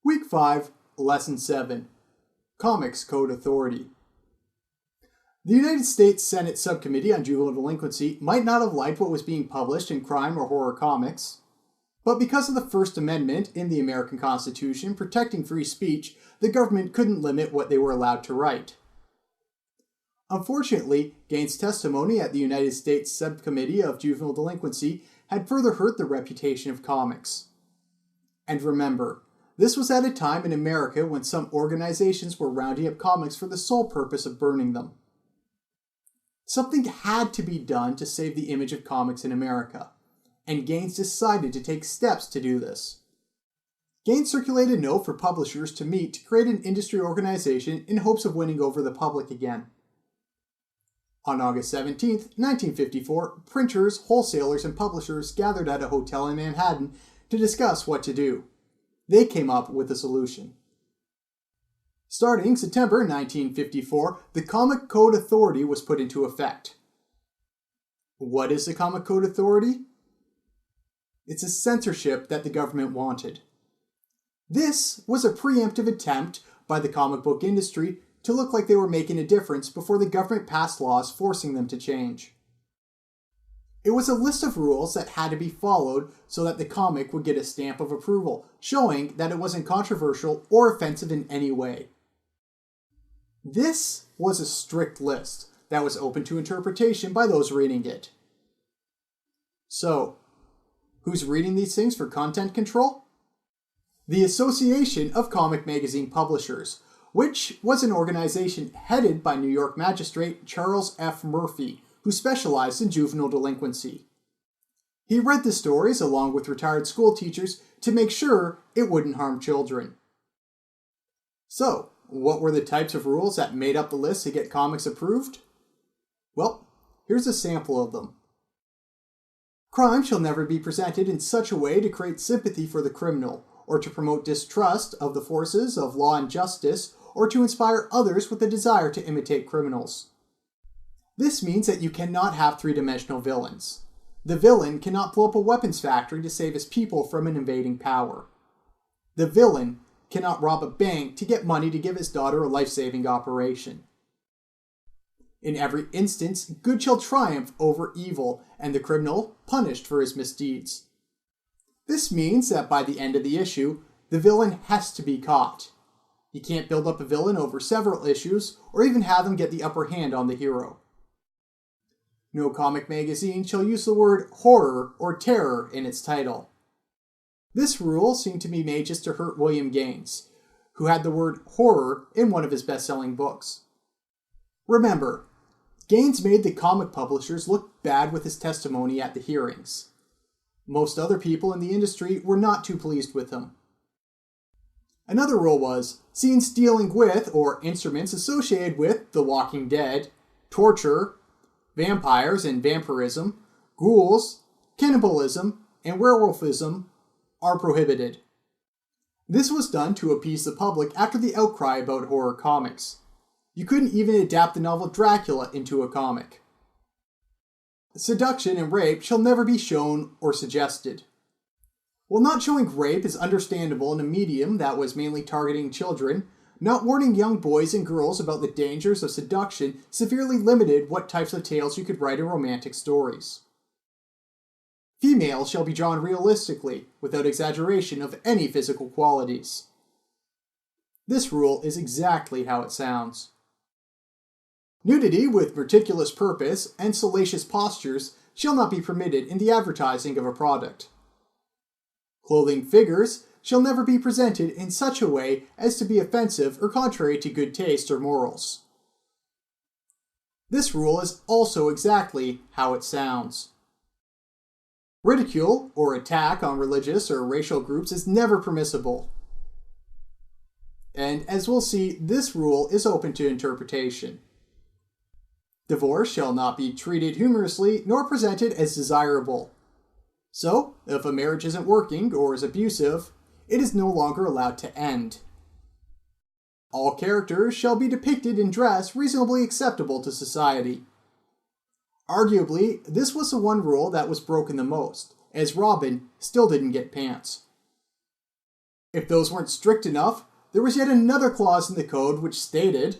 Week 5, Lesson 7, Comics Code Authority. The United States Senate Subcommittee on Juvenile Delinquency might not have liked what was being published in crime or horror comics, but because of the First Amendment in the American Constitution protecting free speech, the government couldn't limit what they were allowed to write. Unfortunately, Gaines' testimony at the United States Subcommittee of Juvenile Delinquency had further hurt the reputation of comics. And remember, this was at a time in America when some organizations were rounding up comics for the sole purpose of burning them. Something had to be done to save the image of comics in America, and Gaines decided to take steps to do this. Gaines circulated a note for publishers to meet to create an industry organization in hopes of winning over the public again. On August 17, 1954, printers, wholesalers, and publishers gathered at a hotel in Manhattan to discuss what to do. They came up with a solution. Starting September 1954, the Comic Code Authority was put into effect. What is the Comic Code Authority? It's a censorship that the government wanted. This was a preemptive attempt by the comic book industry to look like they were making a difference before the government passed laws forcing them to change. It was a list of rules that had to be followed so that the comic would get a stamp of approval, showing that it wasn't controversial or offensive in any way. This was a strict list that was open to interpretation by those reading it. So, who's reading these things for content control? The Association of Comic Magazine Publishers, which was an organization headed by New York magistrate Charles F. Murphy, who specialized in juvenile delinquency. He read the stories along with retired school teachers to make sure it wouldn't harm children. So, what were the types of rules that made up the list to get comics approved? Well, here's a sample of them. Crime shall never be presented in such a way to create sympathy for the criminal, or to promote distrust of the forces of law and justice, or to inspire others with a desire to imitate criminals. This means that you cannot have three-dimensional villains. The villain cannot blow up a weapons factory to save his people from an invading power. The villain cannot rob a bank to get money to give his daughter a life-saving operation. In every instance, good shall triumph over evil, and the criminal punished for his misdeeds. This means that by the end of the issue, the villain has to be caught. You can't build up a villain over several issues, or even have them get the upper hand on the hero. No comic magazine shall use the word horror or terror in its title. This rule seemed to be made just to hurt William Gaines, who had the word horror in one of his best-selling books. Remember, Gaines made the comic publishers look bad with his testimony at the hearings. Most other people in the industry were not too pleased with him. Another rule was, scenes dealing with or instruments associated with The Walking Dead, torture, vampires and vampirism, ghouls, cannibalism, and werewolfism are prohibited. This was done to appease the public after the outcry about horror comics. You couldn't even adapt the novel Dracula into a comic. Seduction and rape shall never be shown or suggested. While not showing rape is understandable in a medium that was mainly targeting children, not warning young boys and girls about the dangers of seduction severely limited what types of tales you could write in romantic stories. Females shall be drawn realistically, without exaggeration of any physical qualities. This rule is exactly how it sounds. Nudity with meticulous purpose and salacious postures shall not be permitted in the advertising of a product. Clothing figures shall never be presented in such a way as to be offensive or contrary to good taste or morals. This rule is also exactly how it sounds. Ridicule or attack on religious or racial groups is never permissible. And as we'll see, this rule is open to interpretation. Divorce shall not be treated humorously nor presented as desirable. So, if a marriage isn't working or is abusive, it is no longer allowed to end. All characters shall be depicted in dress reasonably acceptable to society. Arguably, this was the one rule that was broken the most, as Robin still didn't get pants. If those weren't strict enough, there was yet another clause in the code which stated,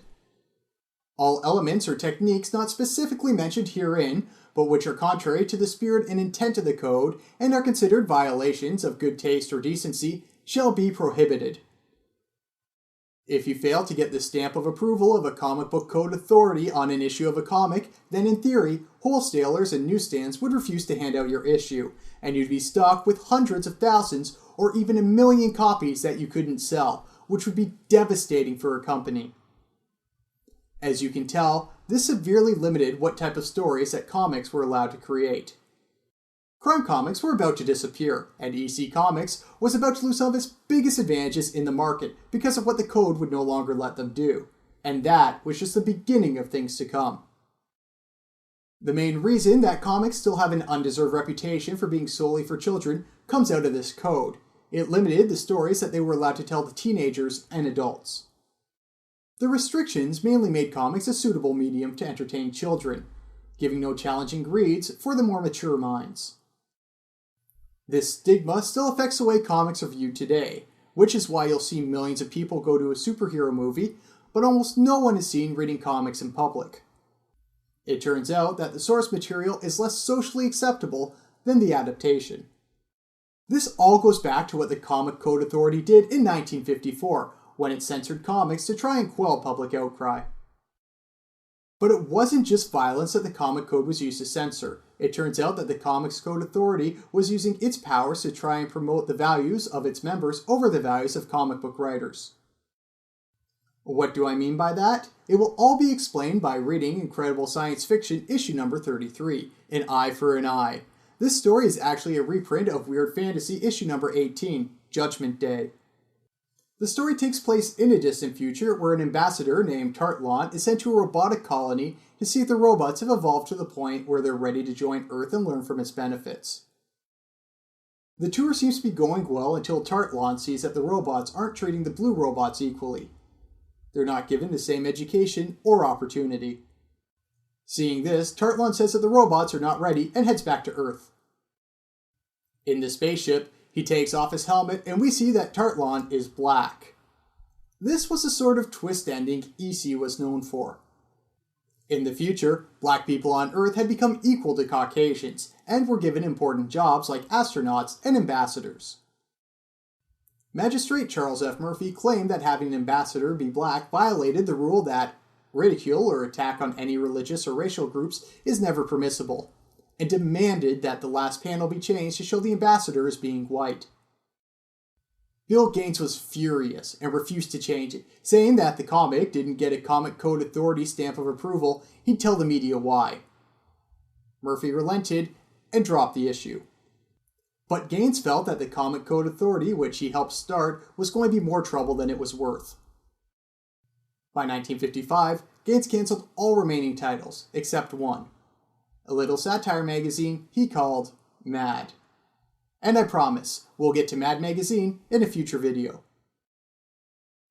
all elements or techniques not specifically mentioned herein, but which are contrary to the spirit and intent of the code and are considered violations of good taste or decency, shall be prohibited. If you fail to get the stamp of approval of a comic book code authority on an issue of a comic, then in theory, wholesalers and newsstands would refuse to hand out your issue, and you'd be stuck with hundreds of thousands or even 1 million copies that you couldn't sell, which would be devastating for a company. As you can tell, this severely limited what type of stories that comics were allowed to create. Crime comics were about to disappear, and EC Comics was about to lose some of its biggest advantages in the market because of what the code would no longer let them do. And that was just the beginning of things to come. The main reason that comics still have an undeserved reputation for being solely for children comes out of this code. It limited the stories that they were allowed to tell to teenagers and adults. The restrictions mainly made comics a suitable medium to entertain children, giving no challenging reads for the more mature minds. This stigma still affects the way comics are viewed today, which is why you'll see millions of people go to a superhero movie, but almost no one is seen reading comics in public. It turns out that the source material is less socially acceptable than the adaptation. This all goes back to what the Comic Code Authority did in 1954, when it censored comics to try and quell public outcry. But it wasn't just violence that the Comic Code was used to censor. It turns out that the Comics Code Authority was using its powers to try and promote the values of its members over the values of comic book writers. What do I mean by that? It will all be explained by reading Incredible Science Fiction issue number 33, An Eye for an Eye. This story is actually a reprint of Weird Fantasy issue number 18, Judgment Day. The story takes place in a distant future where an ambassador named Tartlan is sent to a robotic colony to see if the robots have evolved to the point where they're ready to join Earth and learn from its benefits. The tour seems to be going well until Tartlan sees that the robots aren't treating the blue robots equally. They're not given the same education or opportunity. Seeing this, Tartlan says that the robots are not ready and heads back to Earth. In the spaceship, he takes off his helmet and we see that Tartlan is black. This was the sort of twist ending EC was known for. In the future, black people on Earth had become equal to Caucasians and were given important jobs like astronauts and ambassadors. Magistrate Charles F. Murphy claimed that having an ambassador be black violated the rule that ridicule or attack on any religious or racial groups is never permissible, and demanded that the last panel be changed to show the ambassador as being white. Bill Gaines was furious and refused to change it, saying that the comic didn't get a Comic Code Authority stamp of approval. He'd tell the media why. Murphy relented and dropped the issue. But Gaines felt that the Comic Code Authority, which he helped start, was going to be more trouble than it was worth. By 1955, Gaines canceled all remaining titles, except one, a little satire magazine he called Mad. And I promise, we'll get to Mad Magazine in a future video.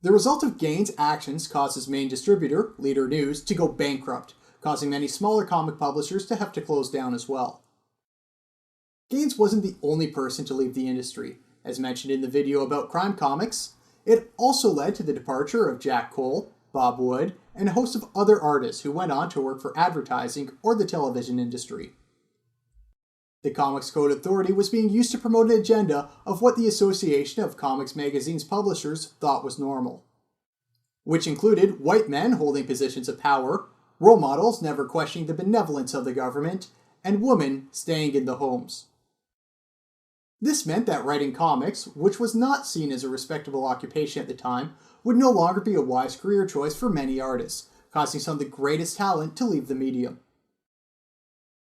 The result of Gaines' actions caused his main distributor, Leader News, to go bankrupt, causing many smaller comic publishers to have to close down as well. Gaines wasn't the only person to leave the industry. As mentioned in the video about crime comics, it also led to the departure of Jack Cole, Bob Wood, and a host of other artists who went on to work for advertising or the television industry. The Comics Code Authority was being used to promote an agenda of what the Association of Comics Magazine's publishers thought was normal, which included white men holding positions of power, role models never questioning the benevolence of the government, and women staying in the homes. This meant that writing comics, which was not seen as a respectable occupation at the time, would no longer be a wise career choice for many artists, causing some of the greatest talent to leave the medium.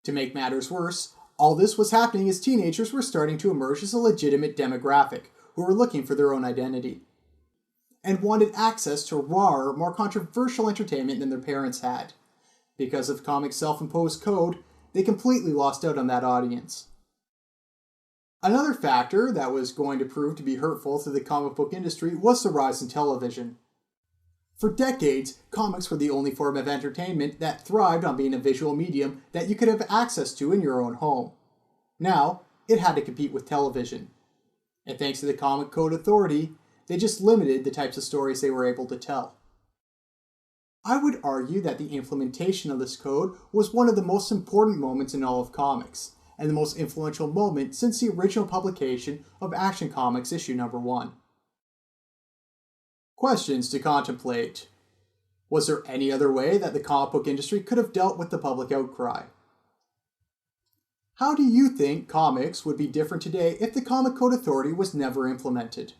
To make matters worse, all this was happening as teenagers were starting to emerge as a legitimate demographic who were looking for their own identity, and wanted access to rawer, more controversial entertainment than their parents had. Because of comics' self-imposed code, they completely lost out on that audience. Another factor that was going to prove to be hurtful to the comic book industry was the rise in television. For decades, comics were the only form of entertainment that thrived on being a visual medium that you could have access to in your own home. Now, it had to compete with television. And thanks to the Comic Code Authority, they just limited the types of stories they were able to tell. I would argue that the implementation of this code was one of the most important moments in all of comics, and the most influential moment since the original publication of Action Comics issue number 1. Questions to contemplate. Was there any other way that the comic book industry could have dealt with the public outcry? How do you think comics would be different today if the Comic Code Authority was never implemented?